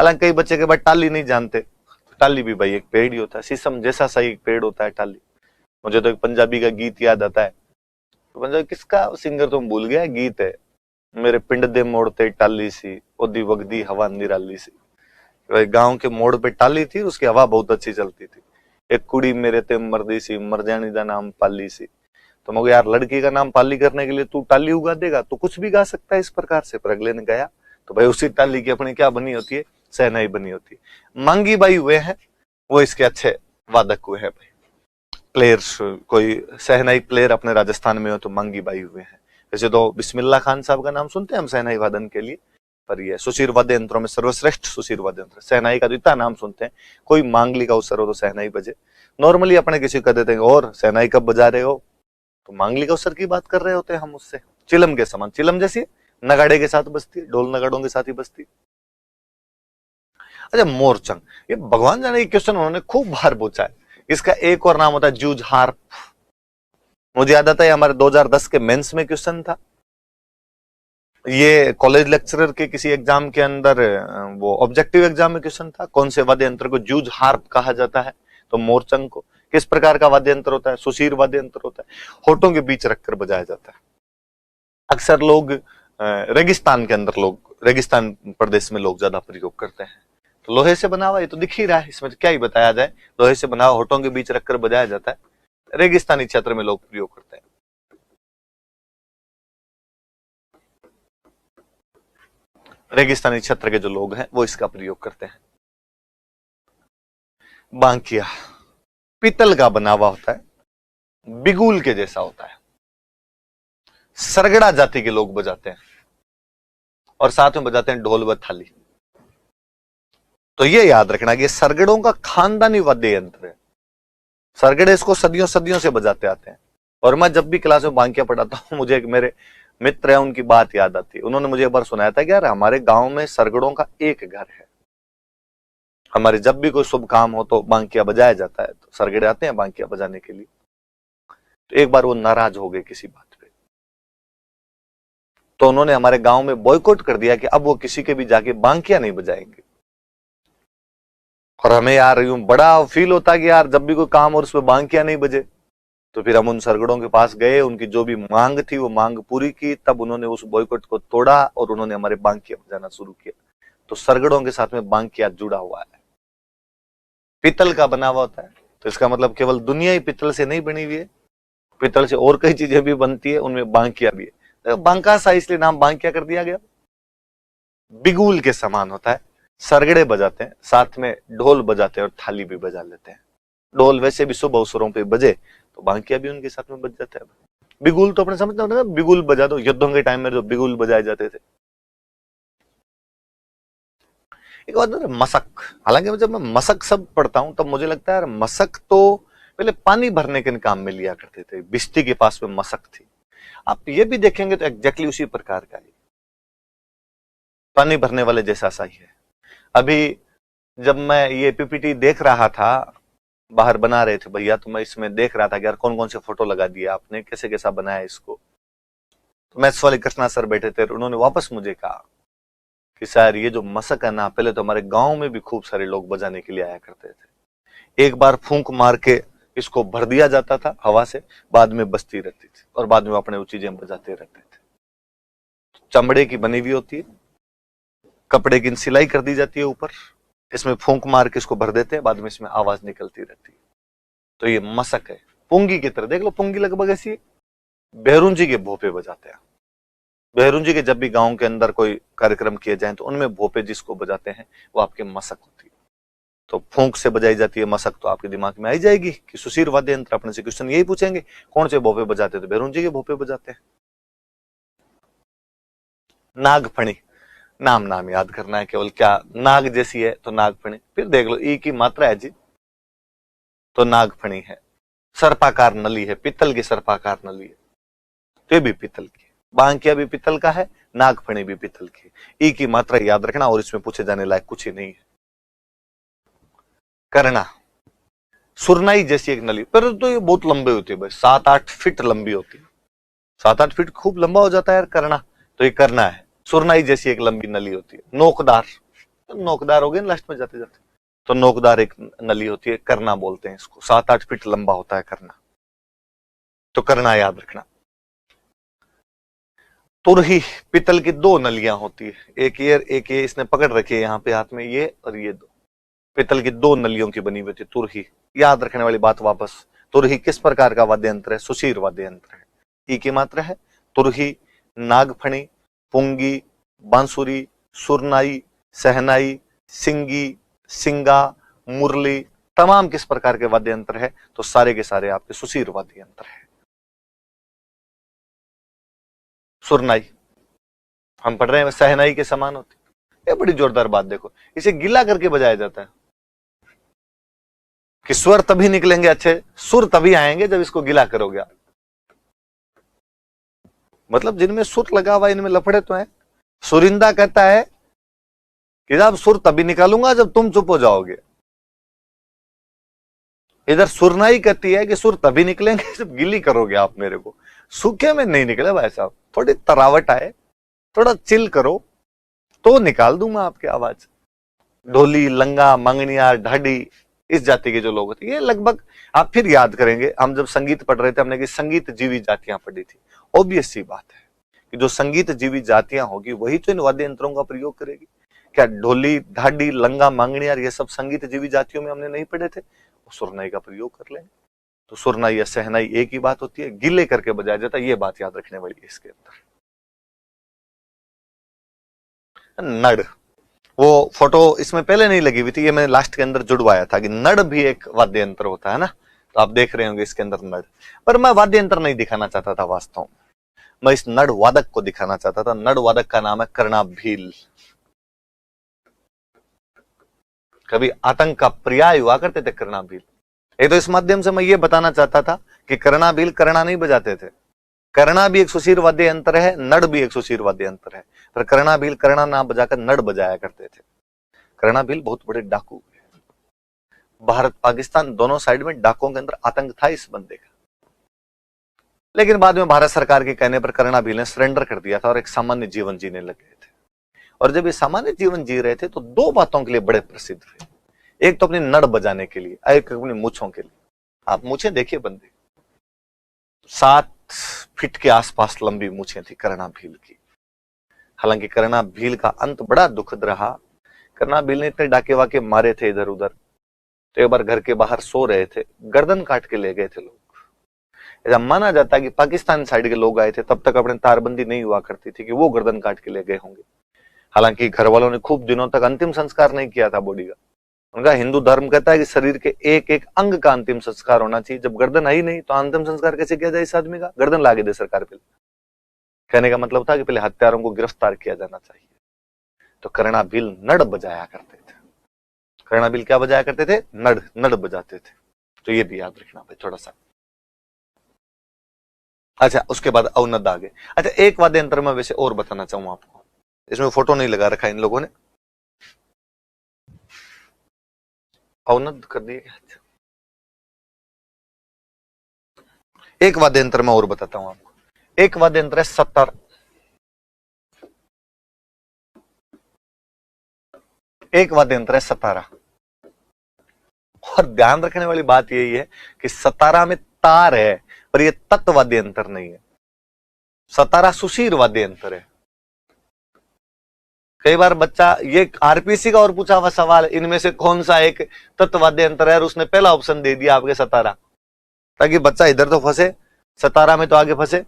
हालांकि कई बच्चे के बाद टाली नहीं जानते, टाली भी भाई एक पेड़ ही होता है, शीशम जैसा सा एक पेड़ होता है टाली। मुझे तो एक पंजाबी का गीत याद आता है, तो पंजाबी किसका सिंगर तो भूल गया, गीत है, मेरे पिंड दे मोड़ ते टाली सी ओदी वगदी हवा निराली सी। गांव के मोड़ पे टाली थी, उसकी हवा बहुत अच्छी चलती थी। एक कुड़ी मेरे ते मरदी सी मर जानी दा नाम पाली सी। तो मगर यार लड़की का नाम पाली करने के लिए तू टाली उगा देगा, तो कुछ भी गा सकता है इस प्रकार से। पर अगले ने गाया तो भाई उसी टाली की अपनी क्या बनी होती है, सहनाई बनी होती है। मांगी बाई हुए हैं वो इसके अच्छे वादक हुए हैं भाई, प्लेयर्स, कोई सहनाई प्लेयर अपने राजस्थान में हो तो मांगी बाई हुए हैं। वैसे तो बिस्मिल्लाह खान साहब का नाम सुनते हैं हम सहनाई वादन के लिए, पर ये सुशीर वाद्य यंत्रों में सर्वश्रेष्ठ सुशीर वाद्य यंत्र सहनाई का तो इतना नाम सुनते हैं। कोई मांगलिक अवसर हो तो सहनाई बजे। नॉर्मली अपने किसी कह देते हैं और सहनाई कब बजा रहे हो, तो मांगलिक अवसर की बात कर रहे होते हैं हम उससे। चिलम के समान, चिलम जैसी नगाड़े के साथ बजती है, ढोल नगाड़ों के साथ ही बजती है। अच्छा मोरचंग, ये भगवान जाने क्वेश्चन उन्होंने खूब बार पूछा है। इसका एक और नाम होता है जूझ हार्प। मुझे याद आता है हमारे 2010 के मेंस में क्वेश्चन था, ये कॉलेज लेक्चरर के किसी एग्जाम के अंदर, वो ऑब्जेक्टिव एग्जाम में क्वेश्चन था, कौन से वाद्य यंत्र को जूझ हार्प कहा जाता है, तो मोरचंग को। किस प्रकार का वाद्य यंत्र होता है, सुशीर वाद्य यंत्र होता है, होठों के बीच रखकर बजाया जाता है। अक्सर लोग रेगिस्तान के अंदर, लोग रेगिस्तान प्रदेश में लोग ज्यादा प्रयोग करते हैं। तो लोहे से बना हुआ, ये तो दिख ही रहा है, इसमें क्या ही बताया जाए, लोहे से बना हुआ होठों के बीच रखकर बजाया जाता है। रेगिस्तानी क्षेत्र में लोग प्रयोग करते हैं। रेगिस्तानी क्षेत्र के जो लोग हैं वो इसका प्रयोग करते हैं। बांकिया पीतल का बना हुआ होता है, बिगुल के जैसा होता है, सरगड़ा जाति के लोग बजाते हैं और साथ में बजाते हैं ढोल व थाली। तो ये याद रखना कि सरगड़ों का खानदानी वाद्य यंत्र है। सरगड़े इसको सदियों सदियों से बजाते आते हैं। और मैं जब भी क्लास में बांकिया पढ़ाता हूं, मुझे एक मेरे मित्र है उनकी बात याद आती है। उन्होंने मुझे एक बार सुनाया था कि यार हमारे गांव में सरगड़ों का एक घर है, हमारे जब भी कोई शुभ काम हो तो बांकिया बजाया जाता है, तो सरगड़े आते हैं बांकिया बजाने के लिए। तो एक बार वो नाराज हो गए किसी बात पे, तो उन्होंने हमारे गांव में बॉयकॉट कर दिया कि अब वो किसी के भी जाके बांकिया नहीं बजाएंगे। और हमें यार यूं बड़ा फील होता कि यार जब भी कोई काम और उसमें बांकिया नहीं बजे, तो फिर हम उन सरगड़ों के पास गए, उनकी जो भी मांग थी वो मांग पूरी की, तब उन्होंने उस बॉयकॉट को तोड़ा और उन्होंने हमारे बांकिया बजाना शुरू किया। तो सरगड़ों के साथ में बांकिया जुड़ा हुआ है, पीतल का बना हुआ होता है। तो इसका मतलब केवल दुनिया ही पीतल से नहीं बनी हुई है, पीतल से और कई चीजें भी बनती है, उनमें बांकिया भी है। तो बांका सा इसलिए नाम बांकिया कर दिया गया। बिगुल के समान होता है, सरगड़े बजाते हैं, साथ में ढोल बजाते हैं और थाली भी बजा लेते हैं। ढोल वैसे भी शुभ अवसरों पे बजे तो बांकिया भी उनके साथ में बज जाता है। बिगुल तो अपने समझते हो ना, बिगुल बजा दो, युद्धों के टाइम में जो बिगुल बजाए जाते थे। एक बात है मशक, हालांकि जब मैं मशक शब्द पढ़ता हूं तब मुझे लगता है यार मशक तो पहले पानी भरने के काम में लिया करते थे, बिस्ती के पास में मशक थी। आप ये भी देखेंगे तो एग्जैक्टली उसी प्रकार का है, पानी भरने वाले जैसा सा ही है। अभी जब मैं ये पीपीटी देख रहा था, बाहर बना रहे थे भैया, तो मैं इसमें देख रहा था कि यार कौन कौन से फोटो लगा दिए आपने, कैसे कैसा बनाया इसको। तो मैथ्स वाले कृष्णा सर बैठे थे, उन्होंने वापस मुझे कहा कि सर ये जो मशक है ना, पहले तो हमारे गांव में भी खूब सारे लोग बजाने के लिए आया करते थे। एक बार फूंक मार के इसको भर दिया जाता था हवा से, बाद में बजती रहती थी और बाद में अपने वो चीजें बजाते रहते थे। चमड़े की बनी हुई होती है, कपड़े की सिलाई कर दी जाती है ऊपर, इसमें फूंक मार के इसको भर देते हैं, बाद में इसमें आवाज निकलती रहती है। तो ये मशक है, पुंगी की तरह देख लो, पुंगी लगभग ऐसी। बहरूंजी के भोपे बजाते हैं, बहरूंजी के जब भी गांव के अंदर कोई कार्यक्रम किए जाए तो उनमें भोपे जिसको बजाते हैं वो आपके मशक होती है। तो फूंक से बजाई जाती है मशक, तो आपके दिमाग में आई जाएगी कि सुशीर वाद्य यंत्र। अपने से क्वेश्चन यही पूछेंगे कौन से भोपे बजाते, तो बहरूंजी के भोपे बजाते हैं। नागफणी, नाम नाम याद करना है केवल, क्या नाग जैसी है तो नागफणी। फिर देख लो ई की मात्रा है जी, तो नागफणी है। सर्पाकार नली है, पित्तल की सर्पाकार नली है, तो ये भी पित्तल की। बांकिया भी पित्तल का है, नागफणी भी पित्तल की। ई की मात्रा याद रखना, और इसमें पूछे जाने लायक कुछ ही नहीं है। करना, सुरनाई जैसी एक नली, पर तो ये बहुत लंबी होती है भाई, 7-8 फीट लंबी होती है। 7-8 फीट खूब लंबा हो जाता है यार करना, तो ये करना है। सुरनाई जैसी एक लंबी नली होती है, नोकदार, नोकदार हो गए लास्ट में जाते जाते। तो नोकदार एक नली होती है, करना बोलते हैं इसको, 7-8 फीट लंबा होता है करना। तो करना याद रखना। तुरही, पीतल की 2 नलियां होती है, एक ये इसने पकड़ रखी है यहाँ पे हाथ में, ये और ये 2 पीतल की 2 नलियों की बनी हुई थी तुरही। याद रखने वाली बात वापस, तुरही किस प्रकार का वाद्य यंत्र है? सुशीर वाद्य यंत्र है। ई की मात्रा है। तुरही, नागफणी, पुंगी, बांसुरी, सुरनाई, सहनाई, सिंगी, सिंगा, मुरली, तमाम किस प्रकार के वाद्य यंत्र है? तो सारे के सारे आपके सुशीर वाद्य यंत्र है। सुरनाई हम पढ़ रहे हैं सहनाई के समान होती है। ये बड़ी जोरदार बात देखो, इसे गिला करके बजाया जाता है कि स्वर तभी निकलेंगे अच्छे, सुर तभी आएंगे जब इसको गिला करोगे आप। मतलब जिनमें सुर लगा हुआ इनमें लफड़े तो हैं। सुरिंदा कहता है कि जब सुर तभी निकालूंगा जब तुम चुप हो जाओगे। इधर सुरनाई कहती है कि सुर तभी निकलेंगे जब गिली करोगे आप मेरे को। सूखे में नहीं निकले भाई साहब, थोड़ी तरावट आए, थोड़ा चिल करो तो निकाल दूंगा आपकी आवाज। ढोली, लंगा, मंगनिया, ढाडी, इस जाति के जो लोग होते, ये लगभग आप फिर याद करेंगे, हम जब संगीत पढ़ रहे थे हमने कि संगीत जीवी जातियां पढ़ी थी। ऑब्वियस सी बात है कि जो संगीत जीवी जातियां होगी वही तो इन वाद्य यंत्रों का प्रयोग करेगी। क्या ढोली, ढाडी, लंगा, मांगनियार ये सब संगीत जीवी जातियों में हमने नहीं पढ़े थे? सुरनाई का प्रयोग कर लेंगे। तो सुरनाई या सहनाई एक ही बात होती है, गिले करके बजाया जाता है। ये बात याद रखने वाली है इसके अंदर। नड़, वो फोटो इसमें पहले नहीं लगी हुई थी, ये मैंने लास्ट के अंदर जुड़वाया था कि नड़ भी एक वाद्य यंत्र होता है ना। तो आप देख रहे होंगे इसके अंदर नड़, पर मैं वाद्य यंत्र नहीं दिखाना चाहता था वास्तव में, मैं इस नड़ वादक को दिखाना चाहता था। नड़ वादक का नाम है कर्णाभील। कभी आतंक का पर्याय हुआ करते थे कर्णाभील। एक तो इस माध्यम से मैं ये बताना चाहता था कि कर्णाभील कर्णा नहीं बजाते थे। कर्णा भी एक सुशीर वाद्य यंत्र है, नड़ भी एक सुशीर वाद्य यंत्र है, पर कर्णाभील कर्णा ना बजाकर नड़ बजाया करते थे। कर्णाभील बहुत बड़े डाकू, भारत पाकिस्तान दोनों साइड में डाकुओं के अंदर आतंक था इस बंदे का। लेकिन बाद में भारत सरकार के कहने पर कर्णाभील ने सरेंडर कर दिया था और एक सामान्य जीवन जीने लग गए थे। और जब ये सामान्य जीवन जी रहे थे तो 2 बातों के लिए बड़े प्रसिद्ध थे। एक तो अपनी नड़ बजाने के लिए, एक अपनी मूछों के लिए। आप मूछें देखिए बंदे, 7 फीट के आसपास लंबी मूछें थी कर्णाभील की। हालांकि कर्णाभील का अंत बड़ा दुखद रहा। कर्णाभील ने इतने डाके वाके मारे थे इधर उधर, तो एक बार घर के बाहर सो रहे थे, गर्दन काट के ले गए थे लोग। ऐसा माना जाता है कि पाकिस्तान साइड के लोग आए थे, तब तक अपने तारबंदी नहीं हुआ करती थी, कि वो गर्दन काट के ले गए होंगे। हालांकि घर वालों ने खूब दिनों तक अंतिम संस्कार नहीं किया था बॉडी का। उनका हिंदू धर्म कहता है कि शरीर के एक एक अंग का अंतिम संस्कार होना चाहिए। जब गर्दन है ही नहीं तो अंतिम संस्कार कैसे किया जाए इस आदमी का? गर्दन लागे दे सरकार पे। कहने का मतलब था कि पहले हत्यारों को गिरफ्तार किया जाना चाहिए। तो कर्णाभील नड़ बजाया करते थे। कर्णाभील क्या बजाया करते थे? नड़, नड़ बजाते थे। तो ये भी याद रखना भाई थोड़ा सा। अच्छा, उसके बाद अवनद आ गए। अच्छा, एक वाद्य यंत्र में वैसे और बताना चाहूंगा आपको, इसमें फोटो नहीं लगा रखा इन लोगों ने। अवनद कर दिए क्या? एक वाद्य यंत्र में और बताता हूं आपको। एक वाद्य यंत्र है सतार। एक वाद्य यंत्र है सतारा। और ध्यान रखने वाली बात यही है कि सतारा में तार है, पर यह तत्व वाद्य यंत्र नहीं है। सतारा सुशीर वाद्य यंत्र है। कई बार बच्चा, ये आरपीसी का और पूछा हुआ सवाल, इनमें से कौन सा एक तत्व वाद्य यंत्र है, और उसने पहला ऑप्शन दे दिया आपके सतारा, ताकि बच्चा इधर तो फंसे, सतारा में तो आगे फंसे।